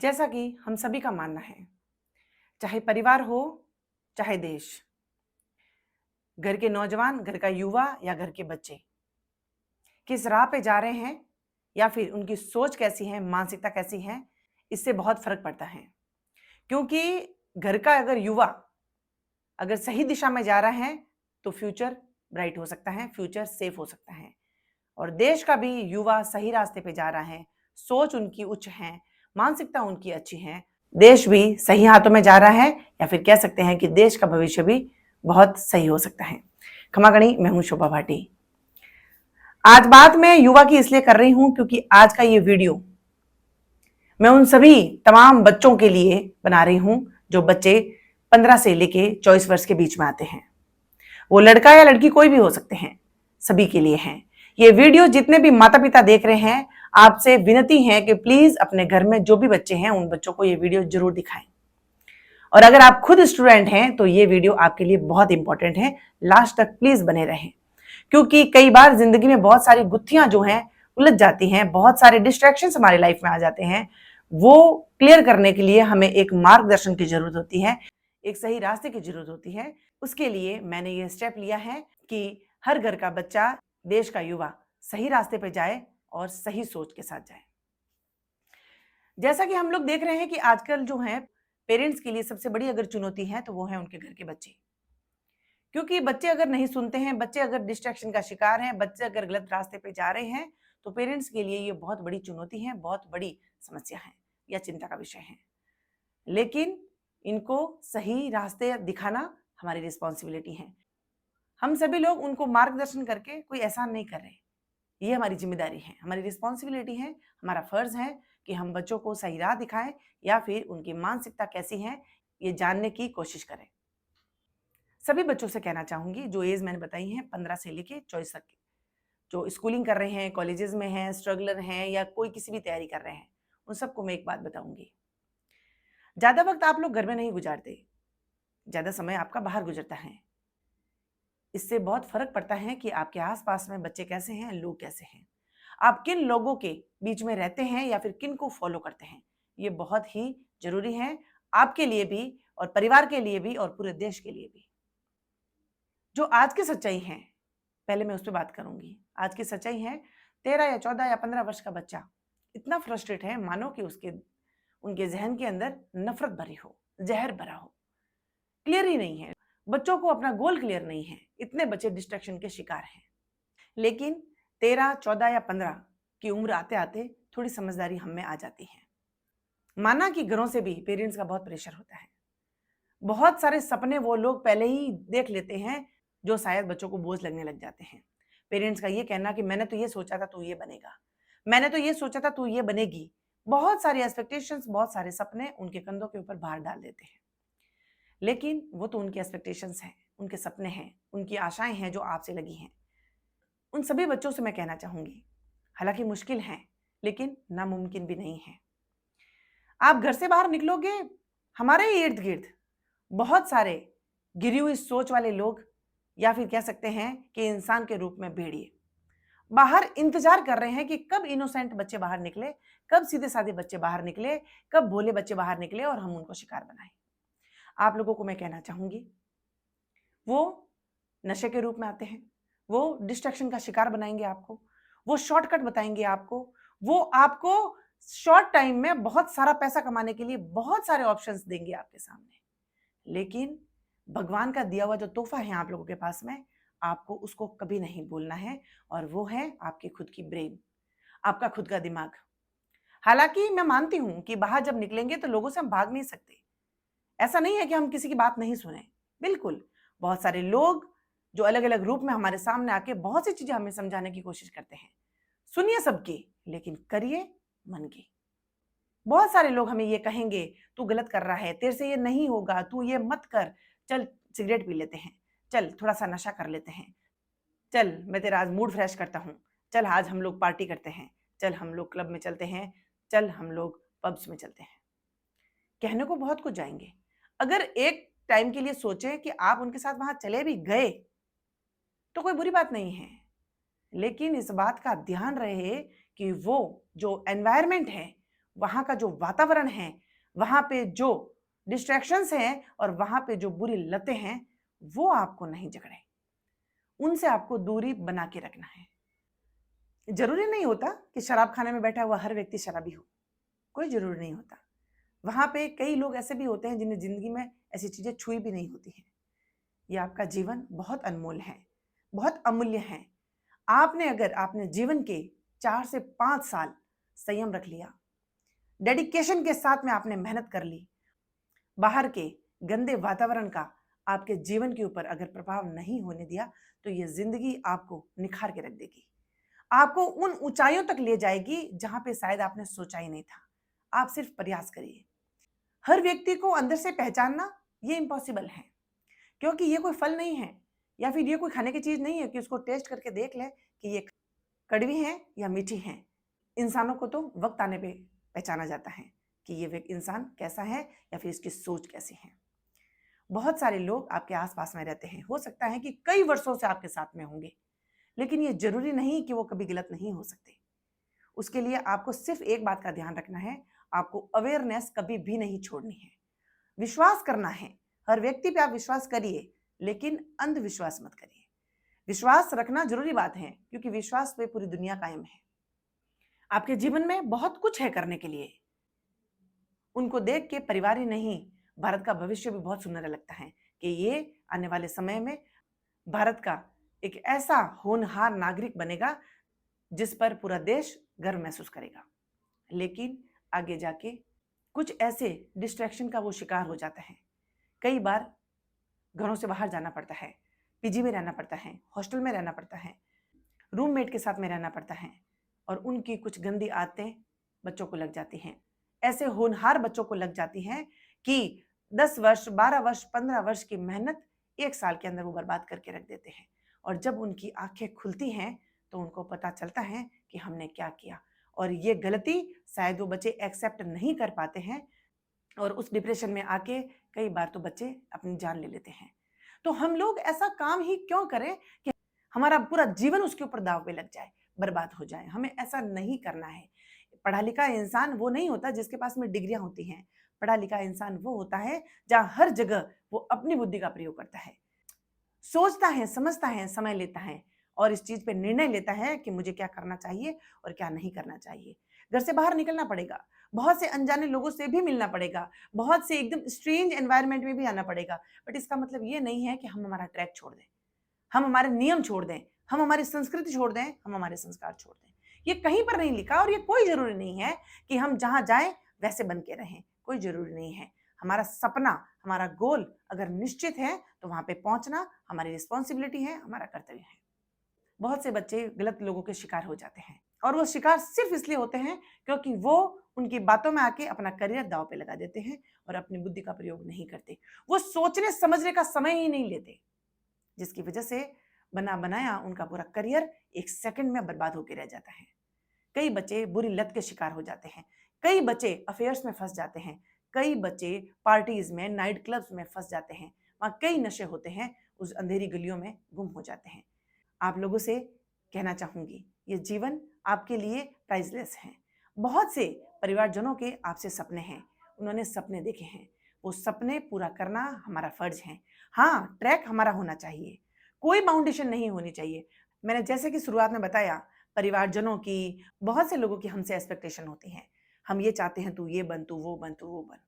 जैसा कि हम सभी का मानना है, चाहे परिवार हो, चाहे देश, घर के नौजवान, घर का युवा या घर के बच्चे किस राह पे जा रहे हैं या फिर उनकी सोच कैसी है, मानसिकता कैसी है, इससे बहुत फर्क पड़ता है। क्योंकि घर का अगर युवा अगर सही दिशा में जा रहा है तो फ्यूचर ब्राइट हो सकता है, फ्यूचर सेफ हो सकता है। और देश का भी युवा सही रास्ते पे जा रहा है, सोच उनकी उच्च है, मानसिकता उनकी अच्छी है, देश भी सही हाथों में जा रहा है, या फिर कह सकते हैं कि देश का भविष्य भी बहुत सही हो सकता है। खमा गणी, मैं हूं शोभा भाटी। आज बात मैं युवा की इसलिए कर रही हूं क्योंकि आज का ये वीडियो मैं उन सभी तमाम बच्चों के लिए बना रही हूं जो बच्चे 15 से लेके 24 वर्ष के बीच में आते हैं। वो लड़का या लड़की कोई भी हो सकते हैं, सभी के लिए हैं ये वीडियो। जितने भी माता पिता देख रहे हैं, आपसे विनती है कि प्लीज अपने घर में जो भी बच्चे हैं उन बच्चों को ये वीडियो जरूर दिखाएं। और अगर आप खुद स्टूडेंट हैं तो ये वीडियो आपके लिए बहुत इंपॉर्टेंट है, लास्ट तक प्लीज बने रहें। क्योंकि कई बार जिंदगी में बहुत सारी गुत्थियां जो हैं उलझ जाती हैं, बहुत सारे डिस्ट्रैक्शंस हमारी लाइफ में आ जाते हैं। वो क्लियर करने के लिए हमें एक मार्गदर्शन की जरूरत होती है, एक सही रास्ते की जरूरत होती है। उसके लिए मैंने ये स्टेप लिया है कि हर घर का बच्चा, देश का युवा सही रास्ते पे जाए और सही सोच के साथ जाए। जैसा कि हम लोग देख रहे हैं कि आजकल जो है पेरेंट्स के लिए सबसे बड़ी अगर चुनौती है तो वो है उनके घर के बच्चे। क्योंकि बच्चे अगर नहीं सुनते हैं, बच्चे अगर डिस्ट्रैक्शन का शिकार हैं, बच्चे अगर गलत रास्ते पे जा रहे हैं, तो पेरेंट्स के लिए ये बहुत बड़ी चुनौती है, बहुत बड़ी समस्या है या चिंता का विषय है। लेकिन इनको सही रास्ते दिखाना हमारी रिस्पॉन्सिबिलिटी है। हम सभी लोग उनको मार्गदर्शन करके कोई एहसान नहीं कर रहे, ये हमारी जिम्मेदारी है, हमारी रिस्पॉन्सिबिलिटी है, हमारा फर्ज है कि हम बच्चों को सही राह दिखाएं या फिर उनकी मानसिकता कैसी है ये जानने की कोशिश करें। सभी बच्चों से कहना चाहूंगी जो एज मैंने बताई है 15 से लेके 24 तक की, जो स्कूलिंग कर रहे हैं, कॉलेजेस में हैं, स्ट्रगलर हैं या कोई किसी भी तैयारी कर रहे हैं, उन सबको मैं एक बात बताऊंगी। ज्यादा वक्त आप लोग घर में नहीं गुजारते, ज्यादा समय आपका बाहर गुजरता है। इससे बहुत फर्क पड़ता है कि आपके आसपास में बच्चे कैसे हैं, लोग कैसे हैं, आप किन लोगों के बीच में रहते हैं या फिर किन को फॉलो करते हैं। ये बहुत ही जरूरी है आपके लिए भी और परिवार के लिए भी और पूरे देश के लिए भी। जो आज की सच्चाई है, पहले मैं उस पर बात करूंगी। आज की सच्चाई है, 13 या 14 या 15 वर्ष का बच्चा इतना फ्रस्ट्रेट है मानो कि उनके जहन के अंदर नफरत भरी हो, जहर भरा हो, क्लियर ही नहीं है, बच्चों को अपना गोल क्लियर नहीं है, इतने बच्चे डिस्ट्रैक्शन के शिकार हैं। लेकिन 13, 14 या 15 की उम्र आते आते थोड़ी समझदारी हम में आ जाती है। माना कि घरों से भी पेरेंट्स का बहुत प्रेशर होता है, बहुत सारे सपने वो लोग पहले ही देख लेते हैं जो शायद बच्चों को बोझ लगने लग जाते हैं। पेरेंट्स का ये कहना कि मैंने तो ये सोचा था तू ये बनेगा, मैंने तो ये सोचा था तू ये बनेगी, बहुत सारी एक्सपेक्टेशंस, बहुत सारे सपने उनके कंधों के ऊपर भार डाल देते हैं। लेकिन वो तो उनकी एक्सपेक्टेशंस हैं, उनके सपने हैं, उनकी आशाएं हैं जो आपसे लगी हैं। उन सभी बच्चों से मैं कहना चाहूंगी, हालांकि मुश्किल है लेकिन नामुमकिन भी नहीं है। आप घर से बाहर निकलोगे, हमारे ही इर्द गिर्द बहुत सारे गिरी हुई सोच वाले लोग या फिर कह सकते हैं कि इंसान के रूप में भेड़िए बाहर इंतजार कर रहे हैं कि कब इनोसेंट बच्चे बाहर निकले, कब सीधे साधे बच्चे बाहर निकले, कब भोले बच्चे बाहर निकले और हम उनको शिकार बनाएं। आप लोगों को मैं कहना चाहूंगी, वो नशे के रूप में आते हैं, वो डिस्ट्रैक्शन का शिकार बनाएंगे आपको, वो शॉर्टकट बताएंगे आपको, वो आपको शॉर्ट टाइम में बहुत सारा पैसा कमाने के लिए बहुत सारे ऑप्शंस देंगे आपके सामने। लेकिन भगवान का दिया हुआ जो तोहफा है आप लोगों के पास में, आपको उसको कभी नहीं भूलना है, और वो है आपकी खुद की ब्रेन, आपका खुद का दिमाग। हालांकि मैं मानती हूं कि बाहर जब निकलेंगे तो लोगों से हम भाग नहीं सकते, ऐसा नहीं है कि हम किसी की बात नहीं सुने, बिल्कुल। बहुत सारे लोग जो अलग अलग रूप में हमारे सामने आके बहुत सी चीजें हमें समझाने की कोशिश करते हैं, सुनिए सबकी, लेकिन करिए मन की। बहुत सारे लोग हमें ये कहेंगे तू गलत कर रहा है, तेरे से ये नहीं होगा, तू ये मत कर, चल सिगरेट पी लेते हैं, चल थोड़ा सा नशा कर लेते हैं, चल मैं तेरा आज मूड फ्रेश करता हूँ, चल आज हम लोग पार्टी करते हैं, चल हम लोग क्लब में चलते हैं, चल हम लोग पब्स में चलते हैं। कहने को बहुत कुछ जाएंगे। अगर एक टाइम के लिए सोचें कि आप उनके साथ वहां चले भी गए तो कोई बुरी बात नहीं है, लेकिन इस बात का ध्यान रहे कि वो जो एनवायरमेंट है वहां का जो वातावरण है, वहां पे जो डिस्ट्रैक्शंस हैं और वहां पे जो बुरी लतें हैं, वो आपको नहीं जकड़े। उनसे आपको दूरी बना के रखना है। जरूरी नहीं होता कि शराब खाने में बैठा हुआ हर व्यक्ति शराबी हो, कोई जरूरी नहीं होता। वहां पे कई लोग ऐसे भी होते हैं जिन्हें जिंदगी में ऐसी चीजें छुई भी नहीं होती हैं। ये आपका जीवन बहुत अनमोल है, बहुत अमूल्य है। आपने जीवन के 4 से 5 साल संयम रख लिया, डेडिकेशन के साथ में आपने मेहनत कर ली, बाहर के गंदे वातावरण का आपके जीवन के ऊपर अगर प्रभाव नहीं होने दिया, तो ये जिंदगी आपको निखार के रख देगी, आपको उन ऊंचाइयों तक ले जाएगी जहां पे शायद आपने सोचा ही नहीं था। आप सिर्फ प्रयास करिए। हर व्यक्ति को अंदर से पहचानना ये इम्पॉसिबल है, क्योंकि ये कोई फल नहीं है या फिर ये कोई खाने की चीज नहीं है कि उसको टेस्ट करके देख ले कि ये कड़वी है या मीठी है। इंसानों को तो वक्त आने पे पहचाना जाता है कि ये इंसान कैसा है या फिर इसकी सोच कैसी है। बहुत सारे लोग आपके आसपास में रहते हैं, हो सकता है कि कई वर्षों से आपके साथ में होंगे, लेकिन ये जरूरी नहीं कि वो कभी गलत नहीं हो सकते। उसके लिए आपको सिर्फ एक बात का ध्यान रखना है, आपको अवेयरनेस कभी भी नहीं छोड़नी है, विश्वास करना है। हर व्यक्ति पे आप विश्वास करिए, लेकिन अंधविश्वास मत करिए। विश्वास रखना जरूरी बात है, क्योंकि विश्वास पे पूरी दुनिया कायम है। आपके जीवन में बहुत कुछ है करने के लिए। उनको देख के परिवार ही नहीं, भारत का भविष्य भी बहुत सुंदर लगता है कि ये आने वाले समय में भारत का एक ऐसा होनहार नागरिक बनेगा जिस पर पूरा देश गर्व महसूस करेगा। लेकिन आगे जाके कुछ ऐसे डिस्ट्रैक्शन का वो शिकार हो जाता है। कई बार घरों से बाहर जाना पड़ता है, पीजी में रहना पड़ता है, हॉस्टल में रहना पड़ता है, रूममेट के साथ में रहना पड़ता है, और उनकी कुछ गंदी आदतें बच्चों को लग जाती हैं। ऐसे होनहार बच्चों को लग जाती हैं कि 10 वर्ष, 12 वर्ष, 15 वर्ष की मेहनत 1 साल के अंदर वो बर्बाद करके रख देते हैं। और जब उनकी आंखें खुलती हैं तो उनको पता चलता है कि हमने क्या किया, और ये गलती शायद वो बच्चे एक्सेप्ट नहीं कर पाते हैं, और उस डिप्रेशन में आके कई बार तो बच्चे अपनी जान ले लेते हैं। तो हम लोग ऐसा काम ही क्यों करें कि हमारा पूरा जीवन उसके ऊपर दाव पे लग जाए, बर्बाद हो जाए। हमें ऐसा नहीं करना है। पढ़ा लिखा इंसान वो नहीं होता जिसके पास में डिग्रियां होती हैं। पढ़ा लिखा इंसान वो होता है जहां हर जगह वो अपनी बुद्धि का प्रयोग करता है, सोचता है, समझता है, समय लेता है और इस चीज पे निर्णय लेता है कि मुझे क्या करना चाहिए और क्या नहीं करना चाहिए। घर से बाहर निकलना पड़ेगा, बहुत से अनजाने लोगों से भी मिलना पड़ेगा, बहुत से एकदम स्ट्रेंज एनवायरनमेंट में भी आना पड़ेगा। बट इसका मतलब ये नहीं है कि हम हमारा ट्रैक छोड़ दें, हम हमारे नियम छोड़ दें, हम हमारी संस्कृति छोड़ दें, हम हमारे संस्कार छोड़ दें। ये कहीं पर नहीं लिखा, और ये कोई जरूरी नहीं है कि हम जहां जाएं वैसे बन के रहें, कोई जरूरी नहीं है। हमारा सपना, हमारा गोल अगर निश्चित है तो वहां पे पहुंचना हमारी रिस्पॉन्सिबिलिटी है, हमारा कर्तव्य है। बहुत से बच्चे गलत लोगों के शिकार हो जाते हैं, और वो शिकार सिर्फ इसलिए होते हैं क्योंकि वो उनकी बातों में आके अपना करियर दांव पे लगा देते हैं और अपनी बुद्धि का प्रयोग नहीं करते। वो सोचने समझने का समय ही नहीं लेते, जिसकी वजह से बना बनाया उनका पूरा करियर 1 सेकंड में बर्बाद होकर रह जाता है। कई बच्चे बुरी लत के शिकार हो जाते हैं, कई बच्चे अफेयर्स में फंस जाते हैं, कई बच्चे पार्टीज में, नाइट क्लब्स में फंस जाते हैं, वहां कई नशे होते हैं, उस अंधेरी गलियों में गुम हो जाते हैं। आप लोगों से कहना चाहूंगी, ये जीवन आपके लिए प्राइसलेस है। बहुत से परिवारजनों के आपसे सपने हैं, उन्होंने सपने देखे हैं, वो सपने पूरा करना हमारा फर्ज है। हाँ, ट्रैक हमारा होना चाहिए, कोई बाउंडेशन नहीं होनी चाहिए। मैंने जैसे कि शुरुआत में बताया, परिवारजनों की, बहुत से लोगों की हमसे एक्सपेक्टेशन होती हैं। हम ये चाहते हैं तू ये बन, तू वो बन, तू वो बन।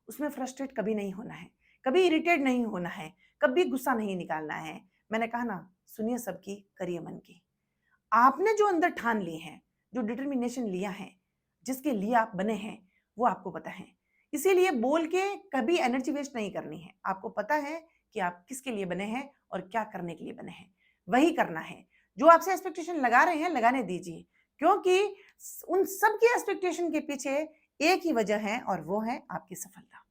उसमें फ्रस्ट्रेट कभी नहीं होना है, कभी इरिटेट नहीं होना है, कभी गुस्सा नहीं निकालना है। मैंने कहा ना, सुनिए सबकी, करिए मन की। आपने जो अंदर ठान ली है, जो डिटर्मिनेशन लिया है, जिसके लिए आप बने हैं, वो आपको पता है। इसीलिए बोल के कभी एनर्जी वेस्ट नहीं करनी है। आपको पता है कि आप किसके लिए बने हैं और क्या करने के लिए बने हैं, वही करना है। जो आपसे एक्सपेक्टेशन लगा रहे हैं, लगाने दीजिए, क्योंकि उन सब की एक्सपेक्टेशन के पीछे एक ही वजह है, और वो है आपकी सफलता।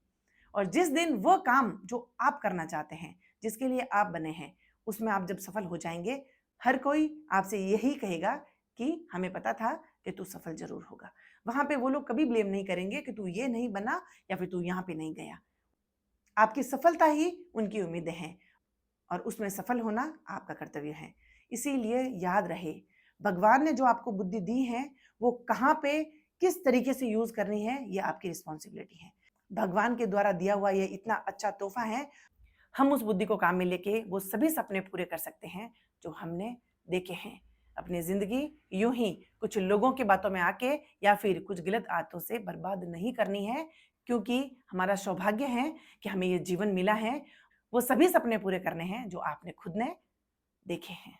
और जिस दिन वो काम जो आप करना चाहते हैं, जिसके लिए आप बने हैं, उसमें आप जब सफल हो जाएंगे, हर कोई आपसे यही कहेगा कि हमें पता था कि तू सफल जरूर होगा। वहां पे वो लोग कभी ब्लेम नहीं करेंगे कि तू ये नहीं बना या फिर तू यहाँ पे नहीं गया। आपकी सफलता ही उनकी उम्मीदें हैं, और उसमें सफल होना आपका कर्तव्य है। इसीलिए याद रहे, भगवान ने जो आपको बुद्धि दी है, वो कहाँ पे किस तरीके से यूज करनी है ये आपकी रिस्पॉन्सिबिलिटी है। भगवान के द्वारा दिया हुआ ये इतना अच्छा तोहफा है, हम उस बुद्धि को काम में लेके वो सभी सपने पूरे कर सकते हैं जो हमने देखे हैं। अपनी जिंदगी यूं ही कुछ लोगों की बातों में आके या फिर कुछ गलत आदतों से बर्बाद नहीं करनी है, क्योंकि हमारा सौभाग्य है कि हमें ये जीवन मिला है। वो सभी सपने पूरे करने हैं जो आपने खुद ने देखे हैं।